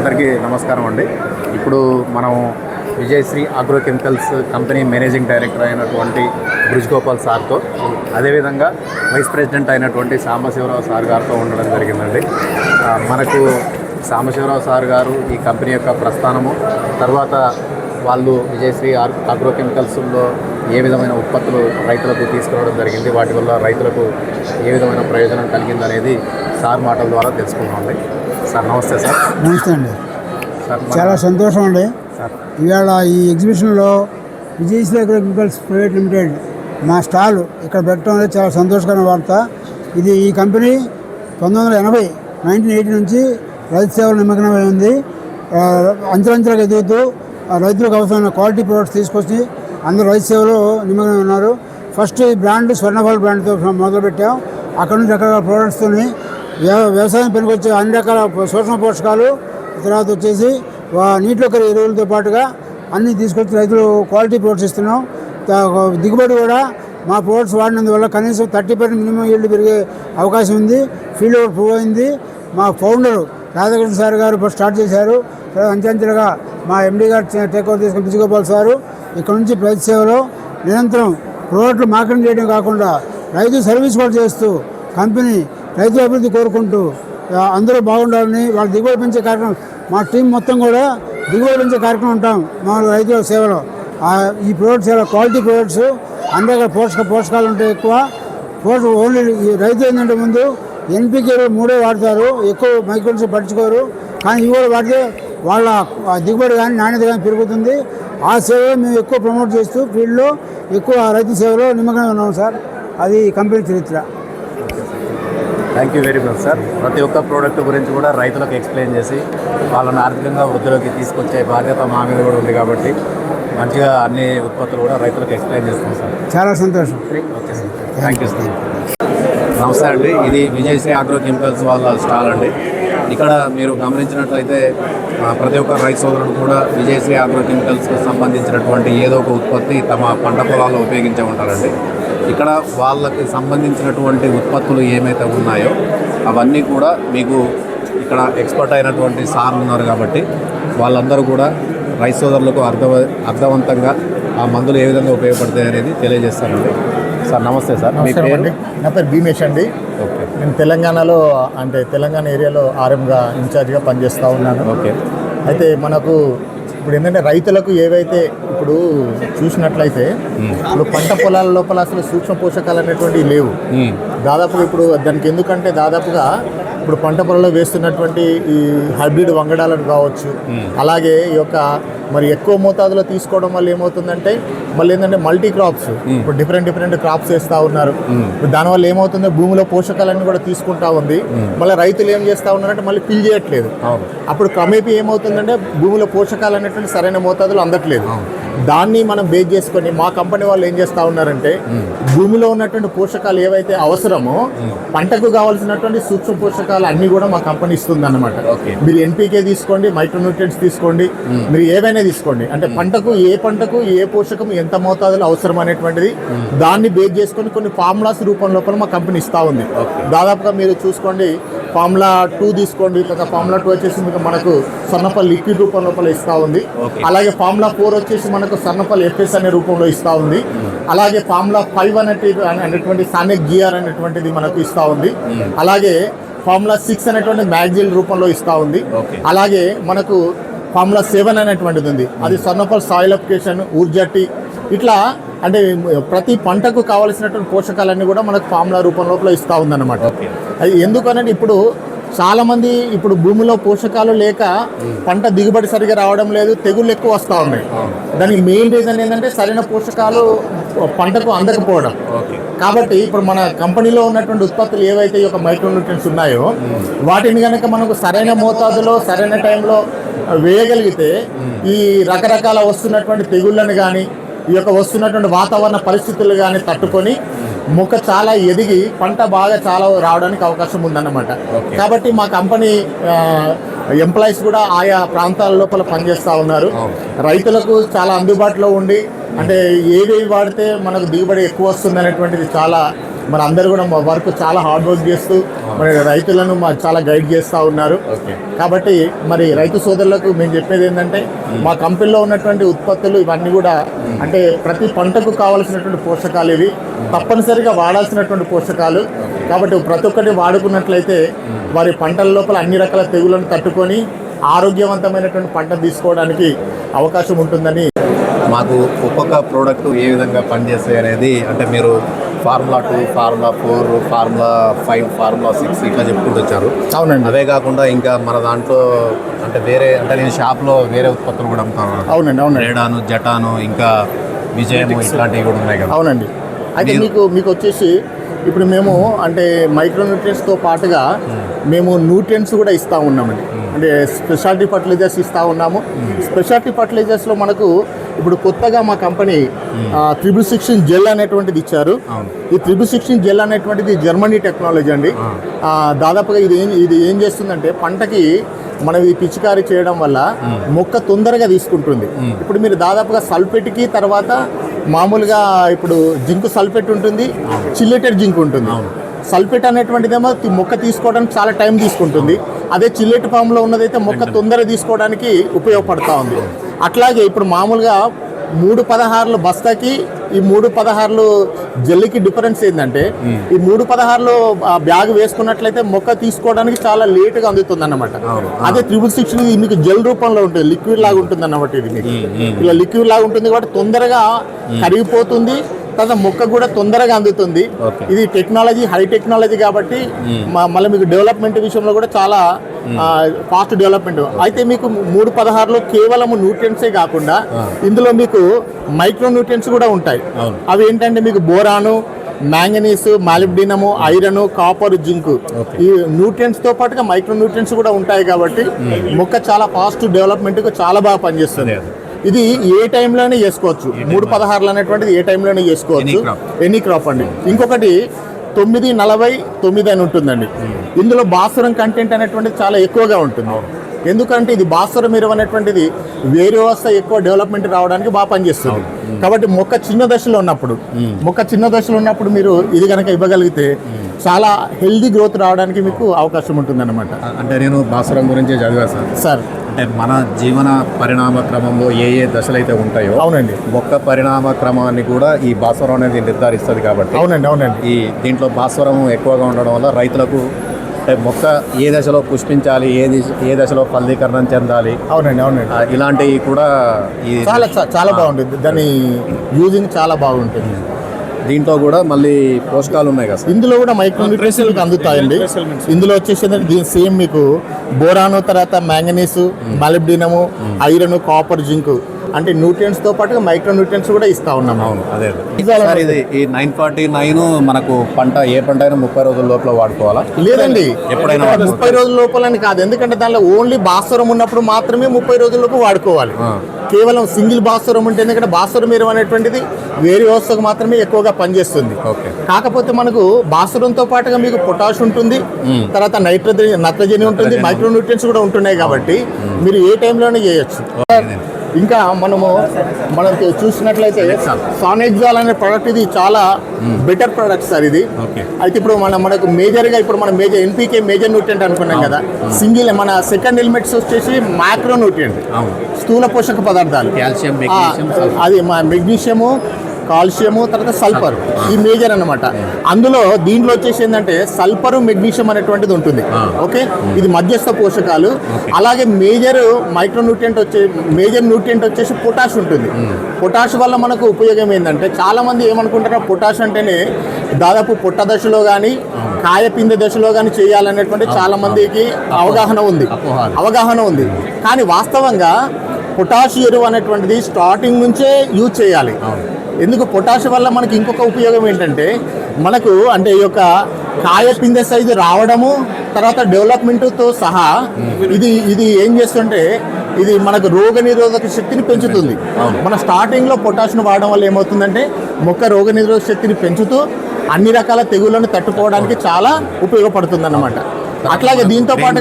అందరికీ నమస్కారం అండి. ఇప్పుడు మనం Vijayashree agrochemicals company managing director అయినటువంటి బ్రిజ్గోపాల్ సార్తో, అదేవిధంగా వైస్ ప్రెసిడెంట్ అయినటువంటి సాంబశివరావు సార్ గారితో ఉండడం జరిగిందండి. మనకు సాంబశివరావు సార్ గారు ఈ కంపెనీ యొక్క ప్రస్థానము, తర్వాత వాళ్ళు విజయశ్రీ అగ్రోకెమికల్స్లో ఏ విధమైన ఉత్పత్తులు రైతులకు తీసుకురావడం జరిగింది, వాటి వల్ల రైతులకు ఏ విధమైన ప్రయోజనం కలిగిందనేది సార్ మాటల ద్వారా తెలుసుకున్నామండి. సార్ నమస్తే. సార్ నమస్తే అండి. సార్ చాలా సంతోషం అండి. సార్ ఇవాళ ఈ ఎగ్జిబిషన్లో విజయశ్రీ అగ్రోకెమికల్స్ ప్రైవేట్ లిమిటెడ్ మా స్టాల్ ఇక్కడ పెట్టడం అనేది చాలా సంతోషకరమైన వార్త. ఈ కంపెనీ 1980 నుంచి రైతు సేవలు నిమగ్నమై ఉంది. అంచెలంచెలకు ఎదుగుతూ రైతులకు అవసరమైన క్వాలిటీ ప్రొడక్ట్స్ తీసుకొచ్చి అందరూ రైతు సేవలో నిమగ్నమై ఉన్నారు. ఫస్ట్ ఈ బ్రాండ్ స్వర్ణఫల్ బ్రాండ్తో మొదలుపెట్టాం. అక్కడ నుంచి రకరకాల ప్రోడక్ట్స్తో వ్యవసాయం పనికొచ్చే అన్ని రకాల సూక్ష్మ పోషకాలు, తర్వాత వచ్చేసి నీటిలో కరిగే ఎరువులతో పాటుగా అన్నీ తీసుకొచ్చి రైతులు క్వాలిటీ ప్రొడక్ట్స్ ఇస్తున్నాం. దిగుబడి కూడా మా ప్రొడక్ట్స్ వాడినందువల్ల కనీసం 30% మినిమం ఈల్డ్ పెరిగే అవకాశం ఉంది. ఫీల్డ్ వర్క్ ప్రూవ్ అయింది. మా ఫౌండర్ రాధాకృష్ణ సార్ గారు ఇప్పుడు స్టార్ట్ చేశారు. అంచెంచెలుగా మా ఎండీ గారు టేక్ ఓవర్ తీసుకుని బ్రిజ్గోపాల్ సారు ఇక్కడ నుంచి రైతు సేవలో నిరంతరం ప్రోడక్ట్లు మార్కెటింగ్ చేయడం కాకుండా రైతు సర్వీస్ కూడా చేస్తూ కంపెనీ రైతు అభివృద్ధి కోరుకుంటూ అందరూ బాగుండాలని, వాళ్ళ దిగుబడి పెంచే కార్యక్రమం మా టీం మొత్తం కూడా దిగుబడి పెంచే కార్యక్రమం ఉంటాం మా రైతుల సేవలో. ఈ ప్రోడక్ట్స్ చాలా క్వాలిటీ ప్రోడక్ట్స్, అన్ని రకాల పోషకాలు ఉంటాయి. ఎక్కువ ఓన్లీ ఈ రైతు ఏంటంటే ముందు ఎన్పికే 3 వాడతారు, ఎక్కువ మైక్రోన్స్ పట్టించుకోరు. కానీ ఇవి కూడా వాడితే వాళ్ళ దిగుబడి కానీ నాణ్యత కానీ పెరుగుతుంది. ఆ సేవలో మేము ఎక్కువ ప్రమోట్ చేస్తూ ఫీల్డ్లో ఎక్కువ రైతు సేవలో నిమగ్నమై ఉన్నాం సార్. అది కంపెనీ చరిత్ర. Thank you very much sir. ప్రతి ఒక్క ప్రోడక్ట్ గురించి కూడా రైతులకు ఎక్స్ప్లెయిన్ చేసి వాళ్ళని ఆర్థికంగా వృద్ధిలోకి తీసుకొచ్చే బాధ్యత మా మీద కూడా ఉంది కాబట్టి మంచిగా అన్ని ఉత్పత్తులు కూడా రైతులకు ఎక్స్ప్లెయిన్ చేస్తాం సార్. చాలా సంతోషం. Okay sir, thank you sir. నమస్తే అండి. ఇది విజయశ్రీ అగ్రోకెమికల్స్ వాళ్ళ స్టాల్ అండి. ఇక్కడ మీరు గమనించినట్లయితే ప్రతి ఒక్క రైతు సోదరుడు కూడా విజయశ్రీ అగ్రోకెమికల్స్కి సంబంధించినటువంటి ఏదో ఒక ఉత్పత్తి తమ పంట పొలాల్లో ఉపయోగించే ఉంటారండి. ఇక్కడ వాళ్ళకి సంబంధించినటువంటి ఉత్పత్తులు ఏమైతే ఉన్నాయో అవన్నీ కూడా మీకు ఇక్కడ ఎక్స్పర్ట్ అయినటువంటి సార్లు ఉన్నారు కాబట్టి వాళ్ళందరూ కూడా రైతు సోదరులకు అర్థవంతంగా ఆ మందులు ఏ విధంగా ఉపయోగపడతాయి అనేది తెలియజేస్తారండి. సార్ నమస్తే సార్. మీ పేరు? నా పేరు భీమేష్ అండి. ఓకే. నేను తెలంగాణలో తెలంగాణ ఏరియాలో ఆర్ఎంగా ఇన్ఛార్జ్గా పనిచేస్తూ ఉన్నాను. ఓకే. అయితే మనకు ఇప్పుడు ఏంటంటే రైతులకు ఏవైతే ఇప్పుడు చూసినట్లయితే ఇప్పుడు పంట పొలాల లోపల అసలు సూక్ష్మ పోషకాలు అనేటువంటివి లేవు దాదాపుగా. ఇప్పుడు దానికి ఎందుకంటే దాదాపుగా ఇప్పుడు పంట పొలంలో వేస్తున్నటువంటి ఈ హైబ్రిడ్ వంగడాలను కావచ్చు, అలాగే ఈ యొక్క మరి ఎక్కువ మోతాదులో తీసుకోవడం వల్ల ఏమవుతుందంటే మళ్ళీ ఏంటంటే మల్టీ క్రాప్స్, ఇప్పుడు డిఫరెంట్ క్రాప్స్ వేస్తూ ఉన్నారు. దానివల్ల ఏమవుతుందో భూమిలో పోషకాలన్నీ కూడా తీసుకుంటా ఉంది. మళ్ళీ రైతులు ఏం చేస్తూ ఉన్నారంటే మళ్ళీ ఫిల్ చేయట్లేదు. అప్పుడు క్రమేపీ ఏమవుతుందంటే భూమిలో పోషకాలు అనేటువంటి సరైన మోతాదులో అందట్లేదు. దాన్ని మనం బేస్ చేసుకొని మా కంపెనీ వాళ్ళు ఏం చేస్తూ ఉన్నారంటే భూమిలో ఉన్నటువంటి పోషకాలు ఏవైతే అవసరమో పంటకు కావాల్సినటువంటి సూక్ష్మ పోషకాలు అన్నీ కూడా మా కంపెనీ ఇస్తుంది అన్నమాట. మీరు ఎన్పీకే తీసుకోండి, మైక్రోన్యూట్రియంట్స్ తీసుకోండి, మీరు ఏవైనా తీసుకోండి. అంటే పంటకు ఏ పోషకం ఎంత మోతాదులో అవసరం అనేటువంటిది దాన్ని బేస్ చేసుకొని కొన్ని ఫార్ములాస్ రూపం లోపల మా కంపెనీ ఇస్తూ ఉంది. దాదాపుగా మీరు చూసుకోండి, ఫార్ములా 2 తీసుకోండి. ఫార్ములా 2 వచ్చేసి మనకు స్వర్ణఫల్ లిక్విడ్ రూపం లోపల ఇస్తూ ఉంది. అలాగే ఫార్ములా 4 వచ్చేసి మనకు స్వర్ణఫల్ ఎఫ్ఎస్ అనే రూపంలో ఇస్తూ ఉంది. అలాగే ఫార్ములా 5 అనేటువంటి సానెక్ జిఆర్ అనేటువంటిది మనకు ఇస్తూ ఉంది. అలాగే ఫార్ములా 6 అనేటువంటి మ్యాగ్జిల్ రూపంలో ఇస్తూ ఉంది. అలాగే మనకు ఫార్ములా 7 అనేటువంటిది ఉంది, అది స్వర్ణఫల్ సాయిల్ అప్లికేషన్, ఊర్జటి, ఇట్లా అంటే ప్రతి పంటకు కావలసినటువంటి పోషకాలన్నీ కూడా మనకు ఫార్ములా రూపం లోపల ఇస్తూ ఉందన్నమాట. అది ఎందుకనంటే ఇప్పుడు చాలామంది ఇప్పుడు భూమిలో పోషకాలు లేక పంట దిగుబడి సరిగా రావడం లేదు, తెగుళ్ళు ఎక్కువ వస్తూ ఉన్నాయి. దానికి మెయిన్ రీజన్ ఏంటంటే సరైన పోషకాలు పంటకు అందకపోవడం. కాబట్టి ఇప్పుడు మన కంపెనీలో ఉన్నటువంటి ఉత్పత్తులు ఏవైతే ఈ యొక్క మైక్రోన్యూట్రియంట్స్ ఉన్నాయో వాటిని కనుక మనకు సరైన మోతాదులో సరైన టైంలో వేయగలిగితే ఈ రకరకాల వస్తున్నటువంటి తెగుళ్ళని కానీ ఈ యొక్క వస్తున్నటువంటి వాతావరణ పరిస్థితులు కానీ తట్టుకొని మొక్క చాలా ఎదిగి పంట బాగా చాలా రావడానికి అవకాశం ఉందన్నమాట. కాబట్టి మా కంపెనీ ఎంప్లాయీస్ కూడా ఆయా ప్రాంతాల లోపల పనిచేస్తూ ఉన్నారు. రైతులకు చాలా అందుబాటులో ఉండి అంటే ఏవి వాడితే మనకు దిగుబడి ఎక్కువ వస్తుంది అనేటువంటిది చాలా మరి అందరూ కూడా మా వర్క్ చాలా హార్డ్ వర్క్ చేస్తూ మరి రైతులను చాలా గైడ్ చేస్తూ ఉన్నారు. కాబట్టి మరి రైతు సోదరులకు మేము చెప్పేది ఏంటంటే మా కంపెనీలో ఉన్నటువంటి ఉత్పత్తులు ఇవన్నీ కూడా అంటే ప్రతి పంటకు కావాల్సినటువంటి పోషకాలు ఇవి తప్పనిసరిగా వాడాల్సినటువంటి పోషకాలు. కాబట్టి ప్రతి ఒక్కటి వాడుకున్నట్లయితే వారి పంటల లోపల అన్ని రకాల తెగులను తట్టుకొని ఆరోగ్యవంతమైనటువంటి పంట తీసుకోవడానికి అవకాశం ఉంటుందని. మాకు ఒక్కొక్క ప్రోడక్ట్ ఏ విధంగా పనిచేస్తాయి అనేది అంటే మీరు ఫార్ములా 2, ఫార్ములా 4, ఫార్ములా 5, ఫార్ములా 6 ఇట్లా చెప్పుకుంటూ వచ్చారు. అవునండి. అవే కాకుండా ఇంకా మన దాంట్లో అంటే వేరే అంటే నేను షాప్లో వేరే ఉత్పత్తులు కూడా అమ్ముతాను. అవునండి. అవునండి. రేడాను, జటాను, ఇంకా విజయము ఇట్లాంటివి కూడా ఉన్నాయి కదా. అవునండి. అయితే మీకు వచ్చేసి ఇప్పుడు మేము అంటే మైక్రోన్యూట్రియన్స్తో పాటుగా మేము న్యూట్రియన్స్ కూడా ఇస్తూ ఉన్నామండి. అంటే స్పెషాలిటీ ఫర్టిలైజర్స్ ఇస్తూ ఉన్నాము. స్పెషాలిటీ ఫర్టిలైజర్స్లో మనకు ఇప్పుడు కొత్తగా మా కంపెనీ 316 జెల్ అనేటువంటిది ఇచ్చారు. ఈ 316 జెల్ అనేటువంటిది జర్మనీ టెక్నాలజీ అండి. దాదాపుగా ఇది ఏం చేస్తుందంటే పంటకి మనం ఈ పిచికారీ చేయడం వల్ల మొక్క తొందరగా తీసుకుంటుంది. ఇప్పుడు మీరు దాదాపుగా సల్ఫేట్కి తర్వాత మామూలుగా ఇప్పుడు జింక్ సల్ఫేట్ ఉంటుంది, చిల్లెటెడ్ జింక్ ఉంటుంది. సల్ఫేట్ అనేటువంటిదేమో మొక్క తీసుకోవడానికి చాలా టైం తీసుకుంటుంది. అదే చిల్లెట్ ఫామ్లో ఉన్నదైతే మొక్క తొందరగా తీసుకోవడానికి ఉపయోగపడుతూ ఉంది. అట్లాగే ఇప్పుడు మామూలుగా 316 బస్తాకి ఈ 316 జెల్లికి డిఫరెన్స్ ఏంటంటే ఈ 316 బ్యాగ్ వేసుకున్నట్లయితే మొక్క తీసుకోవడానికి చాలా లేటుగా అందుతుంది అన్నమాట. అదే 316 మీకు జెల్ రూపంలో ఉంటుంది, లిక్విడ్ లాగా ఉంటుంది అన్నమాట. ఇది మీకు ఇలా లిక్విడ్ లాగా ఉంటుంది కాబట్టి తొందరగా కరిగిపోతుంది, తర్వాత మొక్క కూడా తొందరగా అందుతుంది. ఇది టెక్నాలజీ హై టెక్నాలజీ కాబట్టి మళ్ళీ మీకు డెవలప్మెంట్ విషయంలో కూడా చాలా ఫాస్ట్ డెవలప్మెంట్. అయితే మీకు 316లో కేవలం న్యూట్రియన్సే కాకుండా ఇందులో మీకు మైక్రో న్యూట్రియన్స్ కూడా ఉంటాయి. అవి ఏంటంటే మీకు బోరాను, మ్యాంగనీస్, మాలిబ్డినము, ఐరన్, కాపర్, జింక్ ఈ న్యూట్రియన్స్ తో పాటుగా మైక్రో న్యూట్రియన్స్ కూడా ఉంటాయి కాబట్టి మొక్క చాలా ఫాస్ట్ డెవలప్మెంట్ కు చాలా బాగా పనిచేస్తుంది. ఇది ఏ టైంలోనే చేసుకోవచ్చు. 316 అనేటువంటిది ఏ టైంలోనే చేసుకోవచ్చు, ఎనీ క్రాప్ అండి. ఇంకొకటి 949 అని ఉంటుందండి. ఇందులో భాస్వరం కంటెంట్ అనేటువంటిది చాలా ఎక్కువగా ఉంటుంది. ఎందుకంటే ఇది భాస్వరం ఎరువు అనేటువంటిది వేరు వ్యవస్థ ఎక్కువ డెవలప్మెంట్ రావడానికి బాగా పనిచేస్తుంది. కాబట్టి మొక్క చిన్న దశలో ఉన్నప్పుడు మీరు ఇది కనుక ఇవ్వగలిగితే చాలా హెల్దీ గ్రోత్ రావడానికి మీకు అవకాశం ఉంటుంది అన్నమాట. అంటే నేను భాస్వరం గురించి చదివాను సార్. అంటే మన జీవన పరిణామ క్రమంలో ఏ దశలు అయితే ఉంటాయో అవునండి మొక్క పరిణామ క్రమాన్ని కూడా ఈ భాస్వరం అనేది నిర్ధారిస్తుంది కాబట్టి అవునండి ఈ దీంట్లో భాస్వరం ఎక్కువగా ఉండడం వల్ల రైతులకు మొక్క ఏ దశలో పుష్పించాలి, ఏ దశలో ఫలదీకరణం చెందాలి, అవునండి ఇలాంటివి కూడా చాలా బాగుంటుంది. దాని యూజింగ్ చాలా బాగుంటుంది. దీంట్లో కూడా మళ్ళీ పోషకాలు ఉన్నాయి కదా. ఇందులో కూడా మైక్రో న్యూట్రియన్స్ అందుతాయండి. ఇందులో వచ్చేసి సేమ్ మీకు బోరాను, తర్వాత మ్యాంగనీస్, మాలిబ్డినము, ఐరన్, కాపర్, జింక్ అంటే న్యూట్రియన్స్ తో పాటుగా మైక్రో న్యూట్రియన్స్ కూడా ఇస్తా ఉన్నాము. అవును, అదే ఇది ఈ 949 మనకు ఏ పంట అయినా 30 రోజుల లోపల వాడుకోవాలా? లేదండి, ఎప్పుడైనా 30 రోజుల లోపలని కాదు. ఎందుకంటే దానిలో ఓన్లీ భాస్వరం ఉన్నప్పుడు మాత్రమే 30 రోజుల లోపు వాడుకోవాలి. కేవలం సింగిల్ భాస్వరం ఉంటే, ఎందుకంటే భాస్వరం ఎరువు అనేటువంటిది వేరే వ్యవస్థకు మాత్రమే ఎక్కువగా పనిచేస్తుంది. కాకపోతే మనకు భాస్వరంతో పాటుగా మీకు పొటాష్ ఉంటుంది, తర్వాత నత్రజని ఉంటుంది, మైక్రో న్యూట్రియన్స్ కూడా ఉంటున్నాయి. కాబట్టి మీరు ఏ టైంలోనే చేయొచ్చు. ఇంకా మనం చూసినట్లయితే సానెక్సాల్ అనే ప్రోడక్ట్ ఇది చాలా బెటర్ ప్రోడక్ట్ సార్ ఇది. అయితే ఇప్పుడు మనకు మేజర్గా మన మేజర్ ఎన్పీకే మేజర్ న్యూట్రియంట్ అనుకున్నాం కదా. సింగిల్ మన సెకండ్ ఎలిమెంట్స్ వచ్చేసి మైక్రో న్యూట్రియంట్, స్థూల పోషక పదార్థాలు, అది మెగ్నీషియము, కాల్షియము, తర్వాత సల్ఫర్, ఈ మేజర్ అన్నమాట. అందులో దీంట్లో వచ్చేసి ఏంటంటే సల్ఫర్, మెగ్నీషియం అనేటువంటిది ఉంటుంది. ఓకే, ఇది మధ్యస్థ పోషకాలు. అలాగే మేజర్ న్యూట్రియంట్ వచ్చేసి పొటాష్ ఉంటుంది. పొటాష్ వల్ల మనకు ఉపయోగం ఏంటంటే, చాలా మంది ఏమనుకుంటారో పొటాష్ అంటేనే దాదాపు పొట్ట దశలో కానీ కాయ పిందె దశలో కానీ చేయాలనేటువంటి చాలా మందికి అవగాహన ఉంది. కానీ వాస్తవంగా పొటాష్ ఎరువు అనేటువంటిది స్టార్టింగ్ నుంచే యూజ్ చేయాలి. ఎందుకు పొటాష్ వల్ల మనకి ఇంకొక ఉపయోగం ఏంటంటే, మనకు అంటే ఈ యొక్క కాయ పిందె సైజు రావడము, తర్వాత డెవలప్మెంట్తో సహా ఇది ఏం చేస్తుంటే ఇది మనకు రోగ నిరోధక శక్తిని పెంచుతుంది. మన స్టార్టింగ్లో పొటాష్ను వాడడం వల్ల ఏమవుతుందంటే మొక్క రోగ నిరోధక శక్తిని పెంచుతూ అన్ని రకాల తెగుళ్లను తట్టుకోవడానికి చాలా ఉపయోగపడుతుంది అన్నమాట. అట్లాగే దీంతో పాటు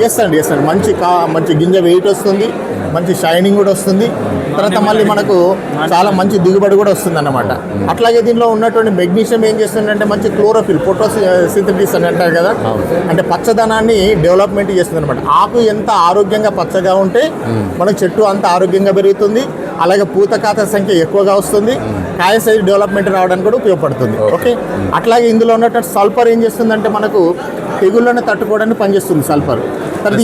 ఎస్ అండి మంచి గింజ వెయిట్ వస్తుంది, మంచి షైనింగ్ కూడా వస్తుంది. తర్వాత మళ్ళీ మనకు చాలా మంచి దిగుబడి కూడా వస్తుంది అన్నమాట. అట్లాగే దీనిలో ఉన్నటువంటి మెగ్నీషియం ఏం చేస్తుందంటే మంచి క్లోరోఫిల్ ఫోటోసింథసిస్ అని అంటారు కదా, అంటే పచ్చదనాన్ని డెవలప్మెంట్ చేస్తుంది అనమాట. ఆకు ఎంత ఆరోగ్యంగా పచ్చగా ఉంటే మనకు చెట్టు అంత ఆరోగ్యంగా పెరుగుతుంది, అలాగే పూత కాత సంఖ్య ఎక్కువగా వస్తుంది, కాయ సైజ్ డెవలప్మెంట్ రావడానికి కూడా ఉపయోగపడుతుంది. ఓకే, అట్లాగే ఇందులో ఉన్నటువంటి సల్ఫర్ ఏం చేస్తుందంటే మనకు తెగుళ్ళను తట్టుకోవడానికి పనిచేస్తుంది సల్ఫర్. తర్వాత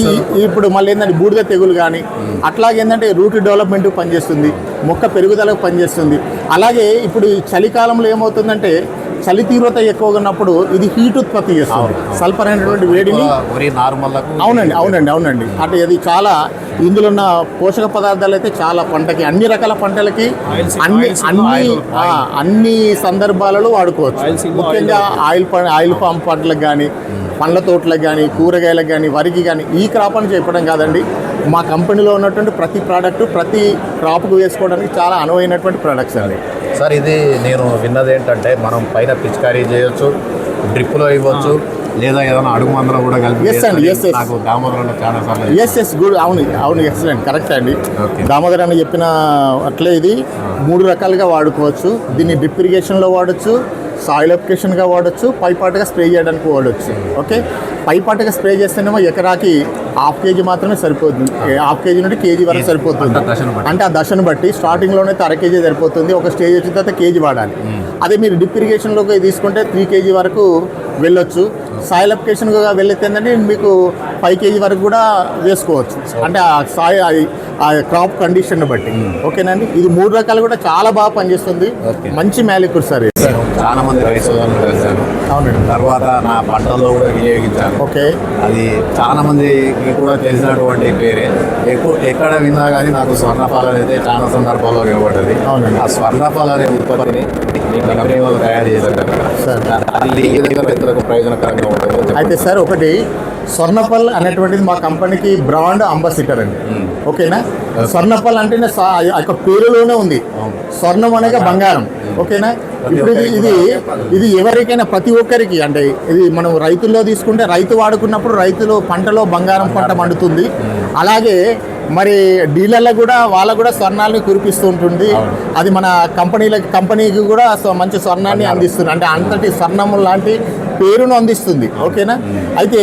ఇప్పుడు మళ్ళీ ఏంటంటే బూడిద తెగులు కానీ అట్లాగే ఏంటంటే రూట్ డెవలప్మెంట్ పనిచేస్తుంది, మొక్క పెరుగుదలకు పనిచేస్తుంది. అలాగే ఇప్పుడు ఈ చలికాలంలో ఏమవుతుందంటే చలి తీవ్రత ఎక్కువగా ఉన్నప్పుడు ఇది హీట్ ఉత్పత్తి చేస్తుంది, సల్ఫర్ అనేటువంటి వేడిని. అవునండి. అంటే ఇది చాలా ఇందులో ఉన్న పోషక పదార్థాలు అయితే చాలా పంటకి అన్ని రకాల పంటలకి అన్ని సందర్భాలలో వాడుకోవచ్చు. ముఖ్యంగా ఆయిల్ పామ్ పంటలకు కానీ, పండ్ల తోటలకు కానీ, కూరగాయలకు కానీ, వరికి కానీ, ఈ క్రాప్ అని చెప్పడం కాదండి, మా కంపెనీలో ఉన్నటువంటి ప్రతి ప్రోడక్ట్ ప్రతి క్రాప్కు వేసుకోవడానికి చాలా అనువైనటువంటి ప్రోడక్ట్స్ అండి. సార్ ఇది నేను విన్నది ఏంటంటే మనం పైన పిచికారీ చేయొచ్చు, డ్రిప్లో ఇవ్వచ్చు, లేదా ఏదైనా అడుగు మందులో కూడా కలిపి. నాకు దామోదర్ చాలా సార్లు గుడ్. అవును ఎక్సలెంట్, కరెక్ట్ అండి. దామోదర్ అని చెప్పిన అట్లే ఇది 3 రకాలుగా వాడుకోవచ్చు. దీన్ని డ్రిప్ ఇరిగేషన్లో వాడచ్చు, సాయిల్ అప్లికేషన్గా వాడచ్చు, పైపాటుగా స్ప్రే చేయడానికి వాడచ్చు. ఓకే, పైపాటుగా స్ప్రే చేస్తేనేమో ఎకరాకి 1/2 kg మాత్రమే సరిపోతుంది, 1/2 kg నుండి కేజీ వరకు సరిపోతుంది. అంటే ఆ దశను బట్టి స్టార్టింగ్లోనే 1/2 kg సరిపోతుంది, ఒక స్టేజ్ వచ్చిన తర్వాత కేజీ వాడాలి. అదే మీరు డ్రిప్ ఇరిగేషన్లోకి తీసుకుంటే 3 kg వరకు వెళ్ళొచ్చు. సాయిల్ అప్లికేషన్గా వెళ్ళితే ఏంటంటే మీకు 5 kg వరకు కూడా వేసుకోవచ్చు, అంటే ఆ క్రాప్ కండిషన్ బట్టి. ఓకేనండి, ఇది 3 రకాలు కూడా చాలా బాగా పనిచేస్తుంది, మంచి మ్యాలిక్యూర్ సార్. చాలా మంది రైతు సోదరులు కలిశాను. అవునండి. తర్వాత నా పంటల్లో కూడా వినియోగించాను. ఓకే, అది చాలా మందికి కూడా తెలిసినటువంటి పేరే. ఎక్కడ విన్నా కానీ నాకు స్వర్ణపాలు అయితే చాలా సందర్భాల్లో వినబడ్డది. అవునండి. ఆ స్వర్ణపాలు అనే ఉత్పత్తిని కంపెనీ వాళ్ళు తయారు చేశారు కదా సార్, అది రైతులకు ప్రయోజనకరంగా ఉంటుంది. అయితే సార్ ఒకటి స్వర్ణపల్ అనేటువంటిది మా కంపెనీకి బ్రాండ్ అంబాసిడర్ అండి. ఓకేనా, స్వర్ణపల్ అంటేనే యొక్క పేరులోనే ఉంది, స్వర్ణం అనగా బంగారం. ఓకేనా, ఇప్పుడు ఇది ఎవరికైనా ప్రతి ఒక్కరికి, అంటే ఇది మనం రైతుల్లో తీసుకుంటే రైతు వాడుకున్నప్పుడు రైతులు పంటలో బంగారం పంట పండుతుంది. అలాగే మరి డీలర్లకు కూడా వాళ్ళకు కూడా స్వర్ణాలని కురిపిస్తూ ఉంటుంది. అది మన కంపెనీకి కూడా మంచి స్వర్ణాన్ని అందిస్తుంది, అంటే అంతటి స్వర్ణం లాంటి పేరును అందిస్తుంది. ఓకేనా, అయితే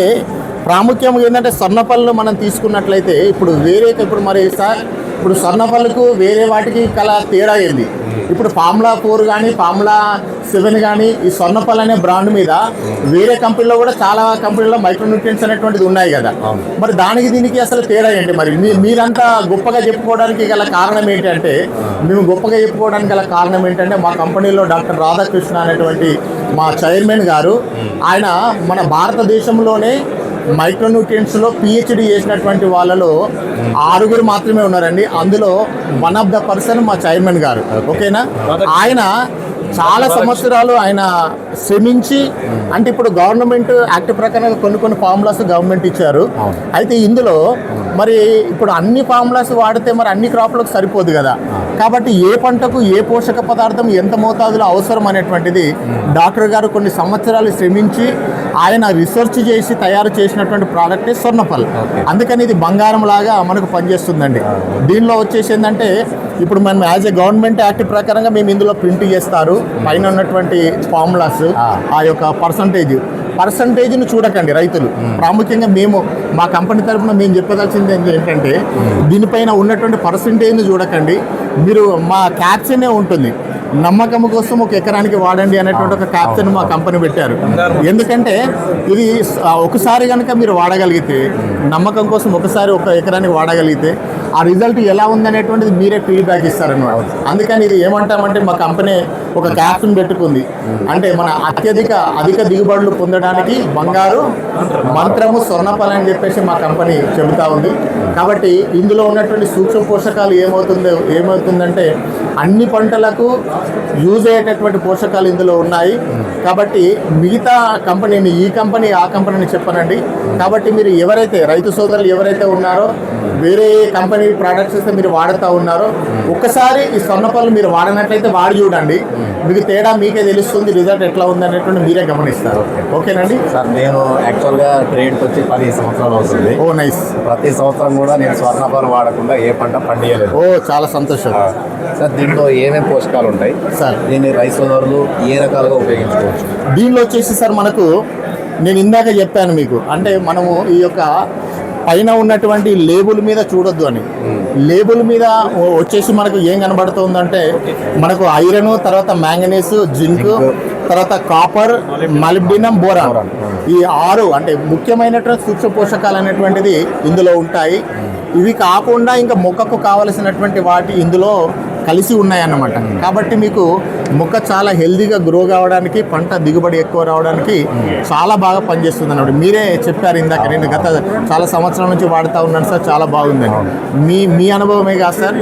ప్రాముఖ్యంగా ఏంటంటే స్వర్ణపల్లు మనం తీసుకున్నట్లయితే ఇప్పుడు ఇప్పుడు స్వర్ణపల్లుకు వేరే వాటికి కల తేడా ఏంది, ఇప్పుడు ఫార్ములా 4 కానీ ఫార్ములా 7 కానీ ఈ స్వర్ణపల్ అనే బ్రాండ్ మీద వేరే కంపెనీలో కూడా చాలా కంపెనీలో మైక్రోన్యూట్రియన్స్ అనేటువంటిది ఉన్నాయి కదా, మరి దానికి దీనికి అసలు తేడా ఏంటి? మరి మీరంతా గొప్పగా చెప్పుకోవడానికి గల కారణం ఏంటంటే, మేము గొప్పగా చెప్పుకోవడానికి గల కారణం ఏంటంటే మా కంపెనీలో డాక్టర్ రాధాకృష్ణ అనేటువంటి మా చైర్మన్ గారు, ఆయన మన భారతదేశంలోనే మైక్రోన్యూట్రియన్స్లో PhD చేసినటువంటి వాళ్ళలో 6 మాత్రమే ఉన్నారండి. అందులో వన్ ఆఫ్ ద పర్సన్ మా చైర్మన్ గారు. ఓకేనా, ఆయన చాలా సంవత్సరాలు ఆయన శ్రమించి, అంటే ఇప్పుడు గవర్నమెంట్ యాక్ట్ ప్రకారం కొన్ని ఫార్ములాస్ గవర్నమెంట్ ఇచ్చారు. అయితే ఇందులో మరి ఇప్పుడు అన్ని ఫార్ములాస్ వాడితే మరి అన్ని క్రాప్లకు సరిపోదు కదా, కాబట్టి ఏ పంటకు ఏ పోషక పదార్థం ఎంత మోతాదులో అవసరం అనేటువంటిది డాక్టర్ గారు కొన్ని సంవత్సరాలు శ్రమించి ఆయన రీసెర్చ్ చేసి తయారు చేసినటువంటి ప్రోడక్టే స్వర్ణపల్. అందుకని ఇది బంగారం లాగా మనకు పనిచేస్తుందండి. దీనిలో వచ్చేసి ఏంటంటే ఇప్పుడు మనం యాజ్ ఎ గవర్నమెంట్ యాక్ట్ ప్రకారంగా మేము ఇందులో ప్రింట్ చేస్తారు, పైన ఉన్నటువంటి ఫార్ములాస్ ఆ యొక్క పర్సంటేజ్ను చూడకండి రైతులు. ప్రాముఖ్యంగా మా కంపెనీ తరఫున మేము చెప్పదలసింది ఏంటంటే, దీనిపైన ఉన్నటువంటి పర్సంటేజ్ను చూడకండి, మీరు మా క్యాప్షనే ఉంటుంది, నమ్మకం కోసం 1 ఎకరానికి వాడండి అనేటువంటి ఒక క్యాప్షన్ మా కంపెనీ పెట్టారు. ఎందుకంటే ఇది ఒకసారి కనుక మీరు వాడగలిగితే, నమ్మకం కోసం ఒకసారి 1 ఎకరానికి వాడగలిగితే ఆ రిజల్ట్ ఎలా ఉందనేటువంటిది మీరే ఫీడ్బ్యాక్ ఇస్తారన్నమాట. అందుకని ఇది ఏమంటామంటే మా కంపెనీ ఒక క్యాప్షన్ పెట్టుకుంది, అంటే మన అధిక దిగుబడులు పొందడానికి బంగారు మంత్రము స్వర్ణపల్ అని చెప్పేసి మా కంపెనీ చెబుతా ఉంది. కాబట్టి ఇందులో ఉన్నటువంటి సూక్ష్మ పోషకాలు ఏమవుతుందంటే అన్ని పంటలకు యూజ్ అయ్యేటటువంటి పోషకాలు ఇందులో ఉన్నాయి. కాబట్టి మిగతా కంపెనీని, ఈ కంపెనీ ఆ కంపెనీని చెప్పనండి. కాబట్టి మీరు రైతు సోదరులు ఎవరైతే ఉన్నారో వేరే కంపెనీ ప్రోడక్ట్స్ అయితే మీరు వాడుతూ ఉన్నారో ఒక్కసారి ఈ స్వర్ణపల్లి మీరు వాడినట్లయితే వాడి చూడండి, మీకు తేడా మీకే తెలుస్తుంది, రిజల్ట్ ఎట్లా ఉంది అనేటువంటి మీరే గమనిస్తారు. ఓకేనండి సార్, నేను యాక్చువల్గా ట్రేడ్కి వచ్చి 10 సంవత్సరాలు అవుతుంది. ఓ నైస్. ప్రతి సంవత్సరం కూడా నేను స్వర్ణపాలు వాడకుండా ఏ పంట పండియలేదు. ఓ చాలా సంతోషం. సార్, దీంట్లో ఏమేమి పోషకాలు ఉంటాయి సార్? దీన్ని రైస్ సోదరులు ఏ రకాలుగా ఉపయోగించుకోవచ్చు? దీనిలో వచ్చేసి సార్ మనకు నేను ఇందాక చెప్పాను మీకు, అంటే మనము ఈ యొక్క పైన ఉన్నటువంటి లేబుల్ మీద చూడొద్దు అని. లేబుల్ మీద వచ్చేసి మనకు ఏం కనబడుతుందంటే మనకు ఐరన్, తర్వాత మ్యాంగనీస్, జింక్, తర్వాత కాపర్, మాలిబ్డినం, బోరాన్, ఈ 6 అంటే ముఖ్యమైనటువంటి సూక్ష్మ పోషకాలు అనేటువంటిది ఇందులో ఉంటాయి. ఇవి కాకుండా ఇంకా మొక్కకు కావలసినటువంటి వాటి ఇందులో కలిసి ఉన్నాయన్నమాట. కాబట్టి మీకు మొక్క చాలా హెల్దీగా గ్రో కావడానికి, పంట దిగుబడి ఎక్కువ రావడానికి చాలా బాగా పనిచేస్తుంది అన్నమాట. మీరే చెప్పారు ఇందాక, నేను గత చాలా సంవత్సరాల నుంచి వాడుతూ ఉన్నాను సార్, చాలా బాగుందని. మీ అనుభవమే కాదు సార్,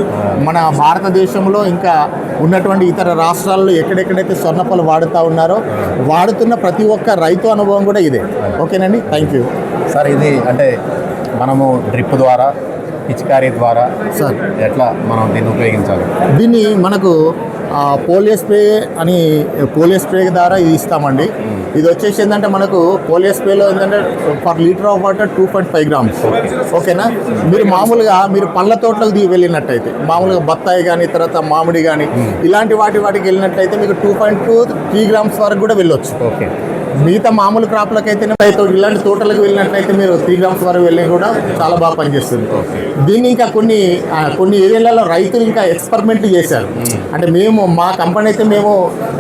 మన భారతదేశంలో ఇంకా ఉన్నటువంటి ఇతర రాష్ట్రాల్లో ఎక్కడెక్కడైతే స్వర్ణపల్లి వాడుతూ ఉన్నారో వాడుతున్న ప్రతి ఒక్క రైతు అనుభవం కూడా ఇదే. ఓకేనండి, థ్యాంక్ యూ సార్. ఇది అంటే మనము డ్రిప్ ద్వారా, పిచికారీ ద్వారా సార్ ఎట్లా మనం దీన్ని ఉపయోగించాలి? దీన్ని మనకు పోలియో స్ప్రే ద్వారా ఇది ఇస్తామండి. ఇది వచ్చేసి ఏంటంటే మనకు పోలియో స్ప్రేలో ఏంటంటే per litre of water 2.5 grams. ఓకేనా? మీరు మామూలుగా మీరు పళ్ళ తోటలకు వెళ్ళినట్టయితే, మామూలుగా బత్తాయి కానీ, తర్వాత మామిడి కానీ ఇలాంటి వాటికి వెళ్ళినట్టయితే మీకు 2.2-3 grams వరకు కూడా వెళ్ళొచ్చు. ఓకే. మిగతా మామూలు క్రాప్లకైతే ఇలాంటి తోటలకు వెళ్ళినట్లయితే మీరు 3 grams వరకు వెళ్ళి కూడా చాలా బాగా పనిచేస్తుంది. దీన్ని ఇంకా కొన్ని ఏరియాలలో రైతులు ఇంకా ఎక్స్పెరిమెంట్ చేశారు. అంటే మా కంపెనీ అయితే మేము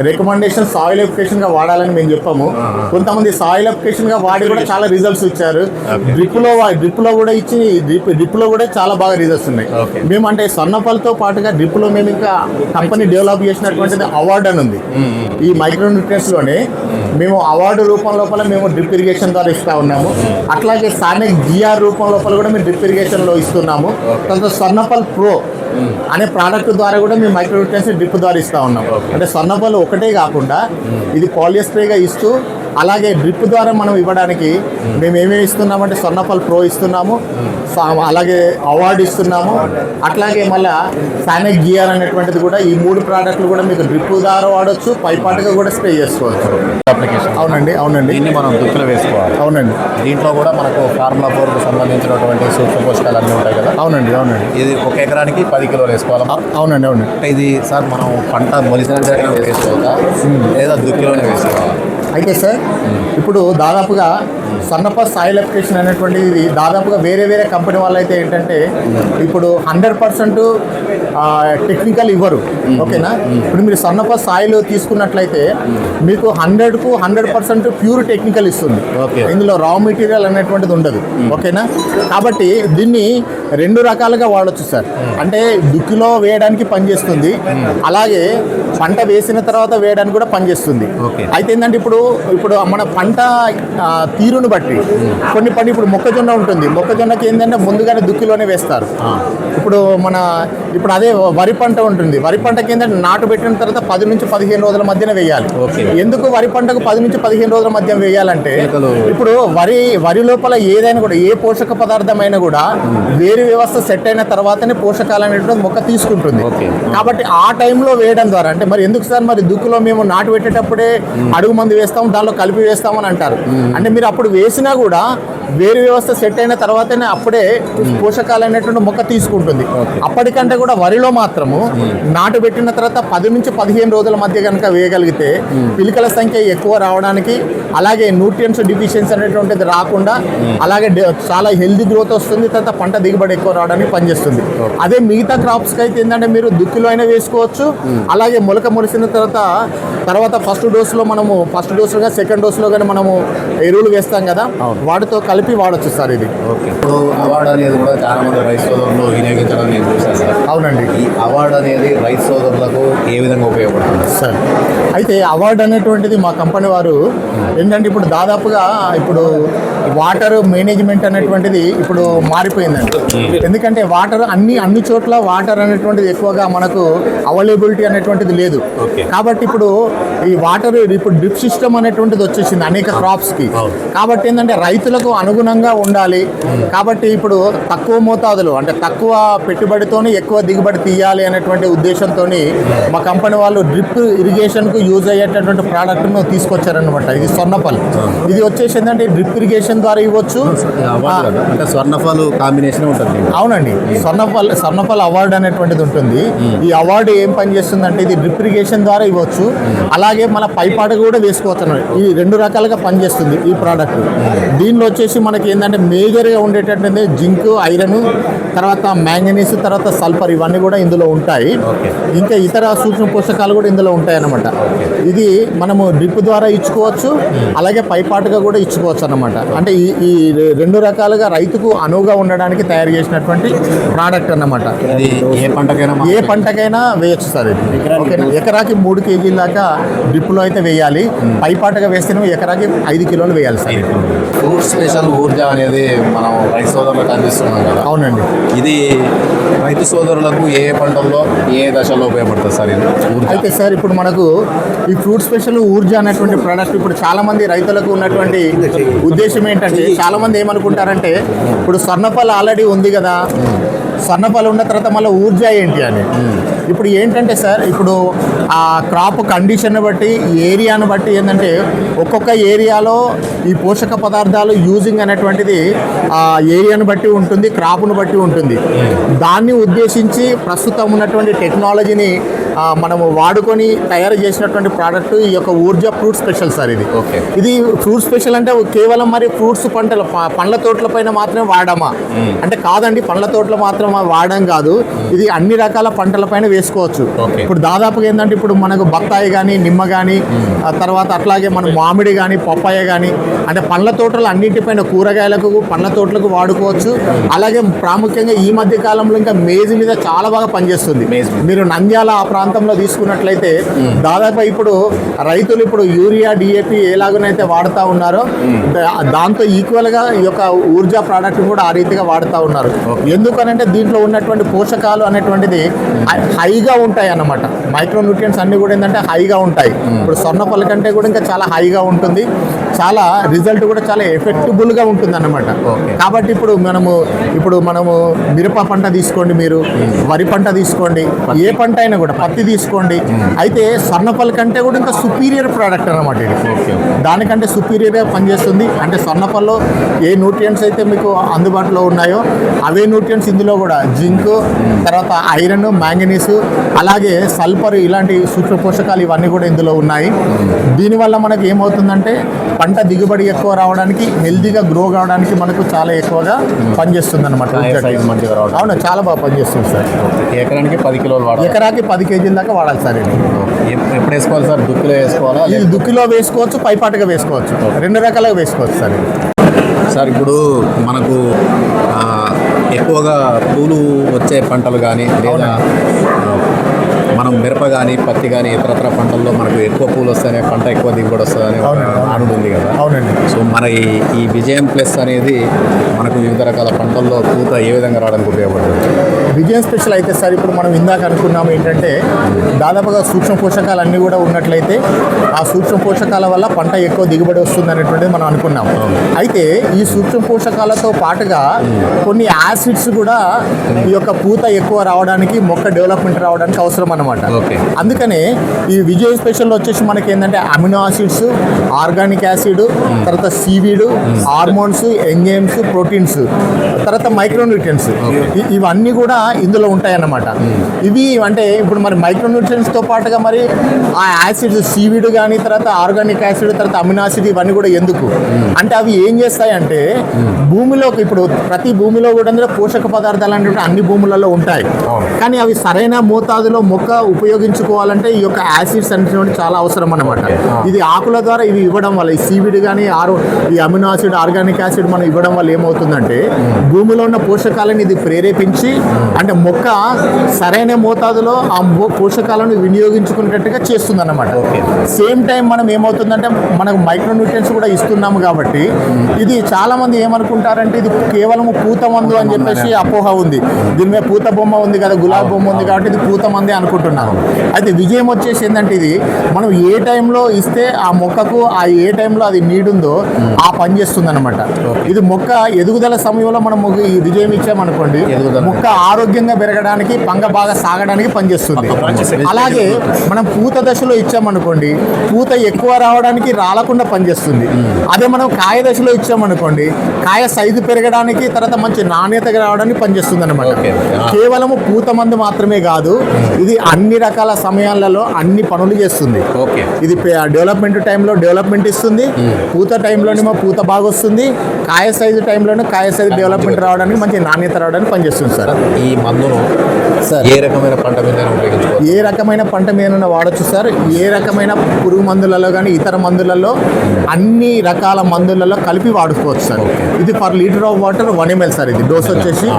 రికమెండేషన్ సాయిల్ అప్లికేషన్గా వాడాలని మేము చెప్పాము. కొంతమంది సాయిల్ అప్లికేషన్గా వాడి కూడా చాలా రిజల్ట్స్ ఇచ్చారు. డ్రిప్లో కూడా ఇచ్చి డ్రిప్లో కూడా చాలా బాగా రిజల్ట్స్ ఉన్నాయి. మేము అంటే స్వర్ణపల్లితో పాటుగా డ్రిప్లో మేము ఇంకా కంపెనీ డెవలప్ చేసినటువంటిది అవార్డు అని ఉంది. ఈ మైక్రో న్యూట్రియన్స్లోనే మేము అవార్డు రూపం లోపల మేము డ్రిప్ ఇరిగేషన్ ద్వారా ఇస్తూ ఉన్నాము. అట్లాగే సానిక్ జిఆర్ రూపం లోపల కూడా మేము డ్రిప్ ఇరిగేషన్లో ఇస్తున్నాము. తర్వాత స్వర్ణపల్ ప్రో అనే ప్రోడక్ట్ ద్వారా కూడా మేము మైక్రోన్యూట్రియన్స్ డ్రిప్ ద్వారా ఇస్తూ ఉన్నాం. అంటే స్వర్ణపల్ ఒకటే కాకుండా ఇది పాలియో స్ప్రేగా ఇస్తూ, అలాగే డ్రిప్ ద్వారా మనం ఇవ్వడానికి మేము ఏమేమి ఇస్తున్నామంటే స్వర్ణపల్ ప్రో ఇస్తున్నాము, అలాగే అవార్డు ఇస్తున్నాము, అట్లాగే మళ్ళీ సానిక్ జిఆర్ అనేటువంటిది కూడా. ఈ 3 ప్రోడక్ట్లు కూడా మీకు డ్రిప్ ద్వారా వాడచ్చు, పైపాటుగా కూడా స్ప్రే చేసుకోవచ్చు. అప్లికేషన్. అవునండి. దీన్ని మనం దుక్కులు వేసుకోవాలి. అవునండి. దీంట్లో కూడా మనకు ఫార్ములా 4కు సంబంధించినటువంటి సూక్ష్మ పోషకాలు అన్నీ ఉంటాయి కదా? అవునండి. ఇది 1 ఎకరానికి 10 కిలోలు వేసుకోవాలి. అవునండి. ఇది సార్ మనం పంట మొలిసినంత వేసుకోవద్దా లేదా దుక్కిలోనే వేసుకోవాలి? అయితే సార్ ఇప్పుడు దాదాపుగా స్వర్ణపల్ సాయిల్ అప్లికేషన్ అనేటువంటిది దాదాపుగా వేరే కంపెనీ వాళ్ళు అయితే ఏంటంటే ఇప్పుడు 100% టెక్నికల్ ఇవ్వరు. ఓకేనా? ఇప్పుడు మీరు స్వర్ణపల్ సాయిల్ తీసుకున్నట్లయితే మీకు 100కు 100% ప్యూర్ టెక్నికల్ ఇస్తుంది. ఇందులో రా మెటీరియల్ అనేటువంటిది ఉండదు. ఓకేనా? కాబట్టి దీన్ని 2 రకాలుగా వాడచ్చు సార్. అంటే దుక్కిలో వేయడానికి పనిచేస్తుంది, అలాగే పంట వేసిన తర్వాత వేయడానికి కూడా పనిచేస్తుంది. అయితే ఏంటంటే ఇప్పుడు మన పంట తీరును బట్టి కొన్ని ఇప్పుడు మొక్కజొన్న ఉంటుంది. మొక్కజొన్నకి ఏంటంటే ముందుగానే దుక్కిలోనే వేస్తారు. ఇప్పుడు అదే వరి పంట ఉంటుంది. వరి పంటకి ఏంటంటే నాటు పెట్టిన తర్వాత 10 నుంచి 15 రోజుల మధ్యన వేయాలి. ఎందుకు వరి పంటకు 10 నుంచి 15 రోజుల మధ్య వేయాలంటే ఇప్పుడు వరి లోపల ఏదైనా కూడా ఏ పోషక పదార్థమైనా కూడా వేరు వ్యవస్థ సెట్ అయిన తర్వాతనే పోషకాలు అనేటువంటి మొక్క తీసుకుంటుంది. కాబట్టి ఆ టైంలో వేయడం ద్వారా అంటే మరి ఎందుకు సార్ మరి దుక్కులో మేము నాటు పెట్టేటప్పుడే అడుగు మందు వేస్తాం, దానిలో కలిపి వేస్తామని అంటారు. అంటే మీరు అప్పుడు వేసినా కూడా వేరు వ్యవస్థ సెట్ అయిన తర్వాతనే అప్పుడే పోషకాలు అనేటువంటి మొక్క తీసుకుంటుంది. అప్పటికంటే కూడా వరిలో మాత్రము నాటు పెట్టిన తర్వాత 10 నుంచి 15 రోజుల మధ్య కనుక వేయగలిగితే పిలికల సంఖ్య ఎక్కువ రావడానికి, అలాగే న్యూట్రియన్స్ డిఫిషియన్సీ అనేటువంటిది రాకుండా, అలాగే చాలా హెల్దీ గ్రోత్ వస్తుంది. తర్వాత పంట దిగుబడి ఎక్కువ రావడానికి పనిచేస్తుంది. అదే మిగతా క్రాప్స్కి అయితే ఏంటంటే మీరు దుక్కిలో అయినా వేసుకోవచ్చు, అలాగే మొలక మొలిసిన తర్వాత ఫస్ట్ డోస్లో కానీ సెకండ్ డోస్లో కానీ మనము ఎరువులు వేస్తాం కదా, వాటితో కలిపి వాడచ్చు సార్ ఇది. ఇప్పుడు అవార్డు అనేది కూడా చాలా మంది రైతు సోదరులు వినియోగించడం నేను చూసాను సార్. కదా. అవునండి. ఈ అవార్డు అనేది రైతు సోదరులకు ఏ విధంగా ఉపయోగపడుతుంది? సార్ అయితే అవార్డు అనేటువంటిది మా కంపెనీ వారు ఏంటంటే ఇప్పుడు దాదాపుగా ఇప్పుడు వాటర్ మేనేజ్మెంట్ అనేటువంటిది ఇప్పుడు మారిపోయిందండి. ఎందుకంటే వాటర్ అన్ని చోట్ల వాటర్ అనేటువంటిది ఎక్కువగా మనకు అవైలబిలిటీ అనేటువంటిది లేదు. కాబట్టి ఇప్పుడు ఈ వాటర్ ఇప్పుడు డ్రిప్ సిస్టమ్ అనేటువంటిది వచ్చేసింది అనేక క్రాప్స్కి. కాబట్టి ఏంటంటే రైతులకు అనుగుణంగా ఉండాలి. కాబట్టి ఇప్పుడు తక్కువ మోతాదులో అంటే తక్కువ పెట్టుబడితోనే ఎక్కువ దిగుబడి తీయాలి అనేటువంటి ఉద్దేశంతో మా కంపెనీ వాళ్ళు డ్రిప్ ఇరిగేషన్కు యూజ్ అయ్యేటటువంటి ప్రోడక్ట్ను తీసుకొచ్చారనమాట. ఇది స్వర్ణఫల్. ఇది వచ్చేసి ఏంటంటే డ్రిప్ ఇరిగేషన్ ద్వారా ఇవ్వచ్చు. అంటే స్వర్ణఫల్ కాంబినేషన్ ఉంటుంది. అవునండి. స్వర్ణఫల్ అవార్డు అనేటువంటిది ఉంటుంది. ఈ అవార్డు ఏం పని చేస్తుందంటే ఇది డ్రిప్ ఇరిగేషన్ ద్వారా ఇవ్వచ్చు. అలాగే మన పైపాట కూడా వేసుకోవచ్చు అన్నమాట. ఈ 2 రకాలుగా పనిచేస్తుంది ఈ ప్రోడక్ట్. దీనిలో వచ్చేసి మనకి ఏంటంటే మేజర్గా ఉండేటటువంటి జింక్, ఐరన్, తర్వాత మ్యాంగనీస్, తర్వాత సల్ఫర్ ఇవన్నీ కూడా ఇందులో ఉంటాయి. ఇంకా ఇతర సూక్ష్మ పోషకాలు కూడా ఇందులో ఉంటాయి అన్నమాట. ఇది మనము డ్రిప్ ద్వారా ఇచ్చుకోవచ్చు, అలాగే పైపాటుగా కూడా ఇచ్చుకోవచ్చు అన్నమాట. అంటే ఈ 2 రకాలుగా రైతుకు అనువుగా ఉండడానికి తయారు చేసినటువంటి ప్రోడక్ట్ అన్నమాట. ఏ పంటకైనా వేయచ్చు సార్. ఇది ఓకేనా. ఎకరాకి 3 కేజీల దాకా డ్రిప్లో అయితే వేయాలి. పైపాటుగా వేస్తేనే ఎకరాకి 5 కిలోలు వేయాలి సార్. ఫ్రూట్ స్పెషల్ ఊర్జా అనేది మనం రైతు సోదరులకు అందిస్తున్నాం కదా. అవునండి. ఇది రైతు సోదరులకు ఏ పంటల్లో ఏ దశలో ఉపయోగపడుతుంది సార్? ఇది అయితే సార్ ఇప్పుడు మనకు ఈ ఫ్రూట్ స్పెషల్ ఊర్జా అనేటువంటి ప్రోడక్ట్ ఇప్పుడు చాలా మంది రైతులకు ఉన్నటువంటి ఉద్దేశం ఏంటంటే చాలా మంది ఏమనుకుంటారంటే ఇప్పుడు స్వర్ణఫల్ ఆల్రెడీ ఉంది కదా, స్వర్ణఫల్ ఉన్న తర్వాత మళ్ళీ ఊర్జా ఏంటి అని. ఇప్పుడు ఏంటంటే సార్ ఇప్పుడు ఆ క్రాప్ కండిషన్ బట్టి ఏరియాను బట్టి ఏంటంటే ఒక్కొక్క ఏరియాలో ఈ పోషక పదార్థాలు యూజింగ్ అనేటువంటిది ఆ ఏరియాను బట్టి ఉంటుంది, క్రాప్ను బట్టి ఉంటుంది. దాన్ని ఉద్దేశించి ప్రస్తుతం ఉన్నటువంటి టెక్నాలజీని మనము వాడుకొని తయారు చేసినటువంటి ప్రోడక్ట్ ఈ యొక్క ఊర్జా ఫ్రూట్ స్పెషల్ సార్. ఇది ఫ్రూట్ స్పెషల్ అంటే కేవలం మరి ఫ్రూట్స్ పండ్ల తోటల పైన మాత్రమే వాడమా అంటే కాదండి. పండ్ల తోటలు మాత్రం వాడడం కాదు, ఇది అన్ని రకాల పంటల పైన వేసుకోవచ్చు. ఇప్పుడు దాదాపుగా ఏంటంటే ఇప్పుడు మనకు బత్తాయి కానీ, నిమ్మ కానీ, తర్వాత అట్లాగే మన మామిడి కానీ, పప్పాయ కానీ అంటే పండ్ల తోటలు అన్నింటిపైన కూరగాయలకు పండ్ల తోటలకు వాడుకోవచ్చు. అలాగే ప్రాముఖ్యంగా ఈ మధ్య కాలంలో ఇంకా మేజ్ మీద చాలా బాగా పనిచేస్తుంది. మీరు నంద్యాల ఆ ప్రాంతంలో తీసుకున్నట్లయితే దాదాపు ఇప్పుడు రైతులు ఇప్పుడు యూరియా, డిఏపి ఎలాగనైతే వాడుతూ ఉన్నారో దాంతో ఈక్వల్గా ఈ యొక్క ఊర్జా ప్రోడక్ట్ కూడా ఆ రీతిగా వాడుతూ ఉన్నారు. ఎందుకనంటే దీంట్లో ఉన్నటువంటి పోషకాలు అనేటువంటిది హైగా ఉంటాయి అన్నమాట. మైక్రో న్యూట్రియంట్స్ అన్ని కూడా ఏంటంటే హైగా ఉంటాయి. ఇప్పుడు స్వర్ణఫల కంటే కూడా ఇంకా చాలా హైగా ఉంటుంది. చాలా రిజల్ట్ కూడా చాలా ఎఫెక్టిబుల్గా ఉంటుంది అన్నమాట. కాబట్టి ఇప్పుడు మనము మిరప పంట తీసుకోండి, మీరు వరి పంట తీసుకోండి, ఏ పంట అయినా కూడా పత్తి తీసుకోండి. అయితే స్వర్ణఫల కంటే కూడా ఇంకా సుపీరియర్ ప్రోడక్ట్ అన్నమాట. ఇది దానికంటే సుపీరియర్గా పనిచేస్తుంది. అంటే స్వర్ణఫల్లో ఏ న్యూట్రియంట్స్ అయితే మీకు అందుబాటులో ఉన్నాయో అవే న్యూట్రియంట్స్ ఇందులో కూడా జింక్, తర్వాత ఐరన్, మ్యాంగనీస్, అలాగే సల్ఫర్ ఇలాంటి సూక్ష్మ పోషకాలు ఇవన్నీ కూడా ఇందులో ఉన్నాయి. దీనివల్ల మనకి ఏమవుతుందంటే పంట దిగుబడి ఎక్కువ రావడానికి, హెల్తీగా గ్రో కావడానికి మనకు చాలా ఎక్కువగా పనిచేస్తుంది అనమాట. అవును, చాలా బాగా పనిచేస్తుంది సార్. ఎకరానికి 10 కిలోలు వాడాలి. ఎకరాకి 10 కేజీల దాకా వాడాలి సార్. ఇది ఎప్పుడు వేసుకోవాలి సార్? దుక్కిలో వేసుకోవాలా? ఇది దుక్కిలో వేసుకోవచ్చు, పైపాటుగా వేసుకోవచ్చు, 2 రకాలుగా వేసుకోవచ్చు సార్. సార్ ఇప్పుడు మనకు ఎక్కువగా పూలు వచ్చే పంటలు కానీ లేదా మనం మిరప కానీ, పత్తి కానీ, ఇతరత్ర పంటల్లో మనకు ఎక్కువ పూలు వస్తేనే పంట ఎక్కువ దిగుబడి వస్తుందని నానుడు ఉంది కదా. అవునండి. సో మన ఈ విజయం ప్లస్ అనేది మనకు వివిధ రకాల పంటల్లో పూత ఏ విధంగా రావడానికి ఉపయోగపడుతుంది? విజయం స్పెషల్ అయితే సార్ ఇప్పుడు మనం ఇందాక అనుకున్నాము ఏంటంటే దాదాపుగా సూక్ష్మ పోషకాలు అన్నీ కూడా ఉన్నట్లయితే ఆ సూక్ష్మ పోషకాల వల్ల పంట ఎక్కువ దిగుబడి వస్తుంది అనేటువంటిది మనం అనుకున్నాం. అయితే ఈ సూక్ష్మ పోషకాలతో పాటుగా కొన్ని యాసిడ్స్ కూడా ఈ యొక్క పూత ఎక్కువ రావడానికి, మొక్క డెవలప్మెంట్ రావడానికి అవసరం అన్నమాట. అందుకనే ఈ విజయ్ స్పెషల్ వచ్చేసి మనకి ఏంటంటే అమినో యాసిడ్స్, ఆర్గానిక్ యాసిడ్, తర్వాత సీవీడ్, హార్మోన్స్, ఎంజైమ్స్, ప్రోటీన్స్, తర్వాత మైక్రోన్యూట్రియంట్స్ ఇవన్నీ కూడా ఇందులో ఉంటాయన్నమాట. ఇవి అంటే ఇప్పుడు మరి మైక్రోన్యూట్రియంట్స్తో పాటుగా మరి ఆ యాసిడ్స్ సీవీడ్ కానీ, తర్వాత ఆర్గానిక్ యాసిడ్, తర్వాత అమినో యాసిడ్ ఇవన్నీ కూడా ఎందుకు అంటే అవి ఏం చేస్తాయంటే భూమిలోకి ఇప్పుడు ప్రతి భూమిలో కూడా పోషక పదార్థాలు అనేవి అన్ని భూములలో ఉంటాయి. కానీ అవి సరైన మోతాదులో మొక్క ఉపయోగించుకోవాలంటే ఈ యొక్క యాసిడ్స్ అనేటువంటి చాలా అవసరం అన్నమాట. ఇది ఆకుల ద్వారా ఇవి ఇవ్వడం వల్ల ఈ సీవీడ్ కానీ ఈ అమినో యాసిడ్, ఆర్గానిక్ యాసిడ్ మనం ఇవ్వడం వల్ల ఏమవుతుందంటే భూమిలో ఉన్న పోషకాలను ఇది ప్రేరేపించి అంటే మొక్క సరైన మోతాదులో ఆ పోషకాలను వినియోగించుకునేటట్టుగా చేస్తుంది అన్నమాట. సేమ్ టైం మనం ఏమవుతుందంటే మనకు మైక్రోన్యూట్రియన్స్ కూడా ఇస్తున్నాము కాబట్టి ఇది చాలా మంది ఏమనుకుంటారంటే ఇది కేవలం పూత మందు అని చెప్పేసి అపోహ ఉంది. దీని మీద పూత బొమ్మ ఉంది కదా, గులాబీ బొమ్మ ఉంది కాబట్టి ఇది పూత మంది అనుకుంటున్నారు. అయితే విజయం వచ్చేసి ఏంటంటే ఇది మనం ఏ టైంలో ఇస్తే ఆ మొక్కకు ఆ ఏ టైంలో అది నీడ్ ఉందో ఆ పని చేస్తుంది అనమాట. ఇది మొక్క ఎదుగుదల సమయంలో మనం ఈ విజయం ఇచ్చామనుకోండి, మొక్క ఆరోగ్యంగా పెరగడానికి పంగ బాగా సాగడానికి పనిచేస్తుంది. అలాగే మనం పూత దశలో ఇచ్చామనుకోండి, పూత ఎక్కువ రావడానికి రాలకుండా పనిచేస్తుంది. అదే మనం కాయ దశలో ఇచ్చామనుకోండి, కాయ సైజు పెరగడానికి తర్వాత మంచి నాణ్యతగా రావడానికి పనిచేస్తుంది అనమాట. కేవలము పూత మందు మాత్రమే కాదు, ఇది అన్ని రకాల సమయాలలో అన్ని పనులు చేస్తుంది. ఇది డెవలప్మెంట్ టైంలో డెవలప్మెంట్ ఇస్తుంది, పూత టైంలోనేమో పూత బాగా వస్తుంది, కాయ సైజు టైంలోనే కాయ సైజు డెవలప్మెంట్ రావడానికి మంచి నాణ్యత రావడానికి పనిచేస్తుంది సార్. ఈ మందును సార్ ఏ రకమైన పంట మీద ఉపయోగించుకోవచ్చు? ఏ రకమైన పంట మీద వాడచ్చు సార్. ఏ రకమైన పురుగు మందులలో కానీ ఇతర మందులలో అన్ని రకాల మందులలో కలిపి వాడుకోవచ్చు సార్. ఇది per litre of water 1 ml sir. ఇది డోస్ వచ్చేసి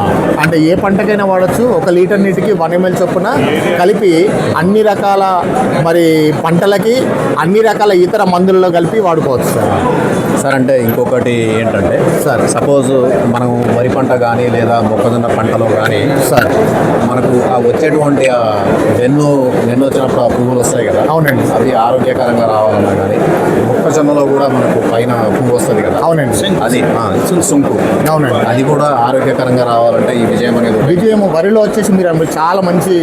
అంటే ఏ పంటకైనా వాడచ్చు. 1 లీటర్ నీటికి 1 ml చొప్పున కలిపి అన్ని రకాల మరి పంటలకి అన్ని రకాల ఇతర మందులలో కలిపి వాడుకోవచ్చు సార్. సార్ అంటే ఇంకొకటి ఏంటంటే సార్, సపోజ్ మనం వరి పంట కానీ లేదా మొక్కజొన్న పంటలో కానీ సార్ మనకు ఆ వచ్చేటువంటి ఆ వెన్ను వచ్చినప్పుడు ఆ పువ్వులు వస్తాయి కదా. అవునండి. అది ఆరోగ్యకరంగా రావాలన్నా కానీ మొక్కజొన్నలో కూడా మనకు పైన పువ్వు వస్తుంది కదా. అవునండి. అది సుంకు. అవునండి. అది కూడా ఆరోగ్యకరంగా రావాలంటే ఈ విజయం అనేది విజయం వరిలో వచ్చేసి మీరు చాలా మంచి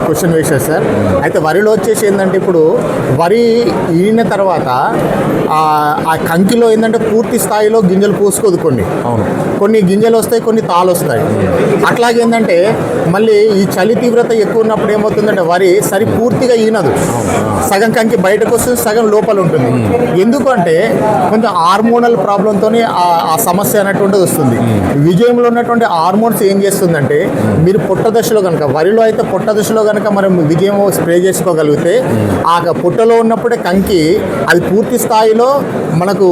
క్వశ్చన్ వేశారు సార్. అయితే వరిలో వచ్చేసి ఏంటంటే ఇప్పుడు వరి ఈన తర్వాత ఆ కంకిలో ఏంటంటే పూర్తి స్థాయిలో గింజలు పూసుకోదు. కొన్ని గింజలు వస్తాయి, కొన్ని తాళ్ళు వస్తాయి. అట్లాగే ఏంటంటే మళ్ళీ ఈ చలి తీవ్రత ఎక్కువ ఉన్నప్పుడు ఏమవుతుందంటే వరి పూర్తిగా ఈనదు. సగం కంకి బయటకు వస్తుంది, సగం లోపల ఉంటుంది. ఎందుకంటే కొంచెం హార్మోనల్ ప్రాబ్లంతో ఆ సమస్య అనేటువంటిది వస్తుంది. విజయంలో ఉన్నటువంటి హార్మోన్స్ ఏం చేస్తుందంటే మీరు పొట్ట దశలో కనుక వరిలో అయితే పొట్ట దశలో కనుక మనం విజయం స్ప్రే చేసుకోగలిగితే ఆ పొట్టలో ఉన్నప్పుడే కంకి అది పూర్తి స్థాయిలో మనకు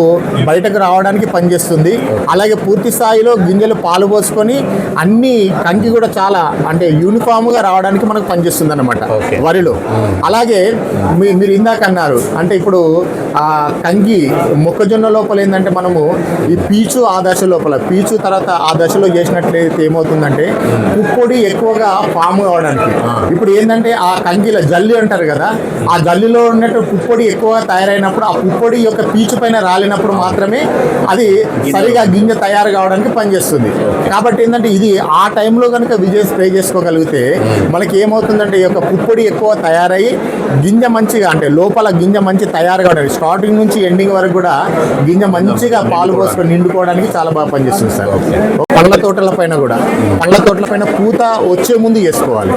బయటకు రావడానికి పనిచేస్తుంది. అలాగే పూర్తి స్థాయిలో గింజలు పాలు పోసుకొని అన్ని కంకి కూడా చాలా అంటే యూనిఫామ్గా రావడానికి మనకు పనిచేస్తుంది అన్నమాట వరిలో. అలాగే మీరు ఇందాక అన్నారు అంటే ఇప్పుడు ఆ కంకి మొక్కజొన్న లోపల ఏంటంటే మనము ఈ పీచు ఆ దశ లోపల పీచు తర్వాత ఆ దశలో చేసినట్లయితే ఏమవుతుందంటే పుప్పొడి ఎక్కువగా ఫామ్ కావడానికి ఇప్పుడు ఏంటంటే ఆ కంకిలో జల్లి అంటారు కదా, ఆ జల్లిలో ఉన్నట్టు పుప్పొడి ఎక్కువగా తయారైనప్పుడు ఆ పుప్పొడి యొక్క పీచు పైన రాలినప్పుడు మాత్రమే అది సరిగా గింజ తయారు కావడానికి పనిచేస్తుంది. కాబట్టి ఏంటంటే ఇది ఆ టైంలో కనుక విజయ్ స్ప్రే చేసుకోగలిగితే మనకి ఏమవుతుందంటే ఈ యొక్క పుప్పొడి ఎక్కువ తయారయ్యి గింజ మంచిగా అంటే లోపల గింజ మంచి తయారు కావడానికి స్టార్టింగ్ నుంచి ఎండింగ్ వరకు కూడా గింజ మంచిగా పాలు పోసుకొని నిండుకోవడానికి చాలా బాగా పనిచేస్తుంది సార్. పండ్ల తోటల పైన పూత వచ్చే ముందు వేసుకోవాలి.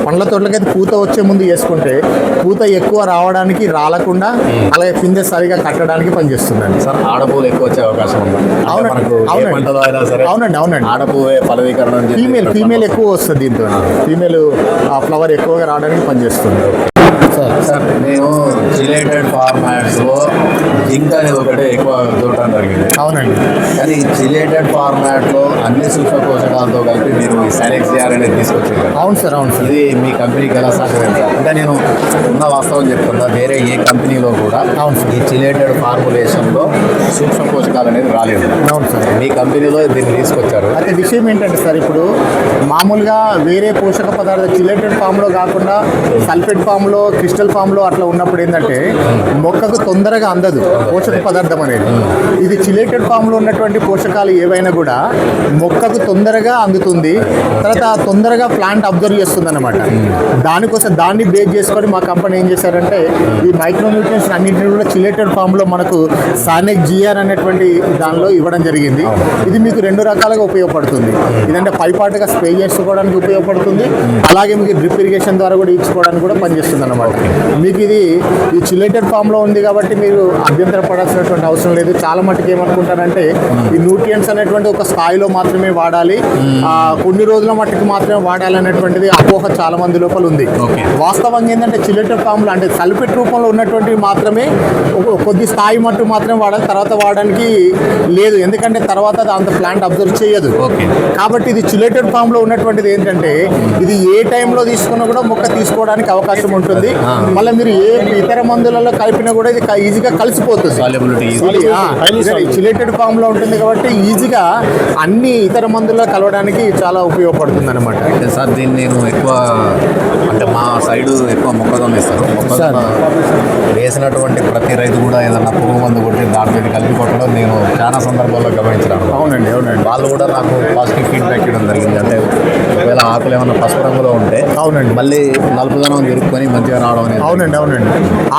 పండ్ల తోటలకైతే పూత వచ్చే ముందు వేసుకుంటే పూత ఎక్కువ రావడానికి రాలకుండా అలాగే పిందె సరిగా కట్టడానికి పనిచేస్తుందండి సార్. ఆడపూలు ఎక్కువ వచ్చే అవకాశం ఉంది. అవునండి. ఆడపువ్వే ఫలవీకరణ ఫీమేల్ ఎక్కువ వస్తుంది. దీంతో ఫీమేల్ ఫ్లవర్ ఎక్కువగా రావడానికి పనిచేస్తుంది. సార్ నేను జిలేటెడ్ ఫార్మాట్స్లో జింక్ అనేది ఒకటే ఎక్కువ చూడటం జరిగింది. అవునండి. కానీ జిలేటెడ్ ఫార్మాట్లో అన్ని సూక్ష్మ పోషకాలతో కలిపి మీరు ఈ సైనెక్స్ జిఆర్ అనేది తీసుకొచ్చారు. అవును సార్. ఇది మీ కంపెనీకి ఎలా సాధ్యమైంది సార్? అంటే నేను ఉన్న వాస్తవం చెప్తున్నా, వేరే ఏ కంపెనీలో కూడా ఈ జిలేటెడ్ ఫార్ములేషన్లో సూక్ష్మ పోషకాలు అనేది రాలేదు. అవును సార్. మీ కంపెనీలో దీన్ని తీసుకొచ్చారు. అయితే విషయం ఏంటంటే సార్ ఇప్పుడు మామూలుగా వేరే పోషక పదార్థాలు జిలేటెడ్ ఫామ్లో కాకుండా సల్ఫేట్ ఫామ్లో క్రిస్టల్ ఫామ్లో అట్లా ఉన్నప్పుడు ఏంటంటే మొక్కకు తొందరగా అందదు పోషక పదార్థం అనేది. ఇది చిలేటెడ్ ఫామ్లో ఉన్నటువంటి పోషకాలు ఏవైనా కూడా మొక్కకు తొందరగా అందుతుంది, తర్వాత తొందరగా ప్లాంట్ అబ్జర్వ్ చేస్తుంది అన్నమాట. దానికోసం దాన్ని బేస్ చేసుకొని మా కంపెనీ ఏం చేశారంటే ఈ మైక్రోన్యూట్రియన్స్ అన్నింటినీ కూడా చిలేటెడ్ ఫామ్లో మనకు సానెక్ జిఆర్ అనేటువంటి దానిలో ఇవ్వడం జరిగింది. ఇది మీకు 2 రకాలుగా ఉపయోగపడుతుంది. ఇదంటే పైపాటుగా స్ప్రే చేసుకోవడానికి ఉపయోగపడుతుంది, అలాగే మీకు డ్రిప్ ఇరిగేషన్ ద్వారా కూడా ఇచ్చుకోవడానికి కూడా పనిచేస్తుంది అన్నమాట. అనమాట. మీకు ఇది ఈ చిలేటెడ్ ఫామ్లో ఉంది కాబట్టి మీరు అభ్యంతర పడాల్సినటువంటి అవసరం లేదు. చాలా మటుకు ఏమనుకుంటారంటే ఈ న్యూట్రియంట్స్ అనేటువంటి ఒక స్థాయిలో మాత్రమే వాడాలి, కొన్ని రోజుల మట్టుకు మాత్రమే వాడాలనేటువంటిది అపోహ చాలా మంది లోపల ఉంది. వాస్తవంగా ఏంటంటే చిలేటెడ్ ఫామ్లో అంటే సల్ఫేట్ రూపంలో ఉన్నటువంటివి మాత్రమే కొద్ది స్థాయి మట్టు మాత్రమే వాడాలి, తర్వాత వాడడానికి లేదు. ఎందుకంటే తర్వాత అంత ప్లాంట్ అబ్జర్వ్ చేయదు. కాబట్టి ఇది చిలేటెడ్ ఫామ్లో ఉన్నటువంటిది ఏంటంటే ఇది ఏ టైంలో తీసుకున్నా కూడా మొక్క తీసుకోవడానికి అవకాశం ఉంటుంది. మళ్ళీ మీరు ఏ ఇతర మందులలో కలిపినా కూడా ఇది ఈజీగా కలిసిపోతుంది. చిలేటెడ్ ఫామ్లో ఉంటుంది కాబట్టి ఈజీగా అన్ని ఇతర మందుల్లో కలవడానికి చాలా ఉపయోగపడుతుంది అనమాట. సార్ దీన్ని నేను ఎక్కువ అంటే మా సైడు ఎక్కువ మొక్కజొన్న వేస్తారు. మొక్కజొన్న వేసినటువంటి ప్రతి రైతు కూడా ఏదన్నా పురుగు మందు కొట్టి దాని మీద కలిపి కొట్టడం నేను చాలా సందర్భాల్లో గమనించాను. అవునండి. వాళ్ళు కూడా నాకు పాజిటివ్ ఫీడ్బ్యాక్ ఇవ్వడం జరిగింది. అంటే ఒకవేళ ఆకులు ఏమన్నా పసుపు రంగులో ఉంటే అవునండి మళ్ళీ నలుపుదనం జరుపుకొని మంచిగా రావడం అనేది. అవునండి.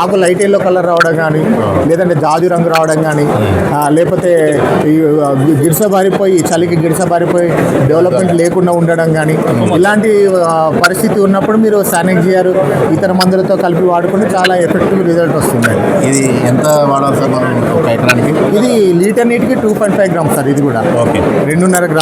ఆకు లైట్ ఎల్లో కలర్ రావడం కానీ, లేదంటే జాజు రంగు రావడం కానీ, లేకపోతే గిరిస బారిపోయి చలికి గిరిస బారిపోయి డెవలప్మెంట్ లేకుండా ఉండడం కానీ, ఇలాంటి పరిస్థితి ఉన్నప్పుడు మీరు సానిక్జియర్ ఇతర మందులతో కలిపి వాడుకుంటే చాలా ఎఫెక్టివ్ రిజల్ట్ వస్తుంది. ఇది ఎంత వాడాలి సార్ మనం ఒక ఎకరానికి? ఇది లీటర్ నీటికి 2.5 grams సార్. ఇది కూడా 2.5 grams.